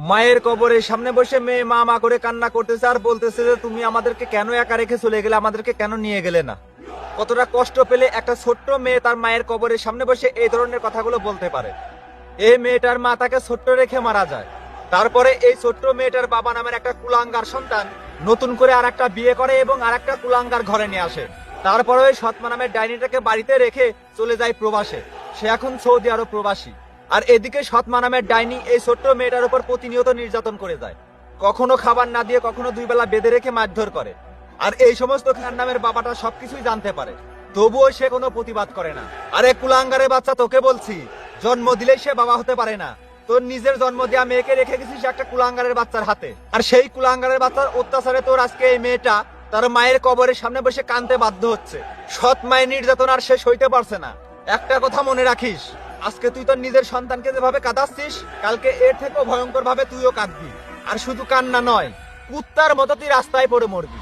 মায়ের কবরের সামনে বসে মেয়ে মা মা করে কান্না করতেছে আর বলতেছে যে তুমি আমাদেরকে কেন একা রেখে চলে গেলে, আমাদেরকে কেন নিয়ে গেলে না। কতটা কষ্ট পেলে একটা ছোট্ট মেয়ে তার মায়ের কবরের সামনে বসে এই ধরনের কথাগুলো বলতে পারে। এই মেয়েটার মা তাকে ছোট্ট রেখে মারা যায়। তারপরে এই ছোট্ট মেয়েটার বাবা নামের একটা কুলাঙ্গার সন্তান নতুন করে আর একটা বিয়ে করে এবং আর একটা কুলাঙ্গার ঘরে নিয়ে আসে। তারপরে ওই সৎমা নামের ডাইনিটাকে বাড়িতে রেখে চলে যায় প্রবাসে। সে এখন সৌদি আরব প্রবাসী। আর এদিকে সৎমা নামের ডাইনি এই ছোট্ট মেয়েটার উপর প্রতিনিয়ত নির্যাতন করে যায়। কখনো খাবার না দিয়ে, কখনো 2 বেলা বেঁধে রেখে মারধর করে। আর এই সমস্ত খান নামের বাবাটা সবকিছুই জানতে পারে, তবুও সে কোনো প্রতিবাদ করে না। আরে কুলাঙ্গারের বাচ্চা, তোকে বলছি, জন্ম দিলেই সে বাবা হতে পারে না। তোর নিজের জন্ম দেওয়া মেয়েকে রেখে গেছিস একটা কুলাঙ্গারের বাচ্চার হাতে। আর সেই কুলাঙ্গারের বাচ্চার অত্যাচারে তোর আজকে এই মেয়েটা তার মায়ের কবরের সামনে বসে কাঁদতে বাধ্য হচ্ছে। সৎ মায়ের নির্যাতন আর সে সইতে পারছে না। একটা কথা মনে রাখিস, আজকে তুই তোর নিজের সন্তানকে যেভাবে কাঁদাচ্ছিস, কালকে এর থেকেও ভয়ঙ্কর ভাবে তুইও কাঁদবি। আর শুধু কান্না নয়, কুত্তার মতো তুই রাস্তায় পড়ে মরবি।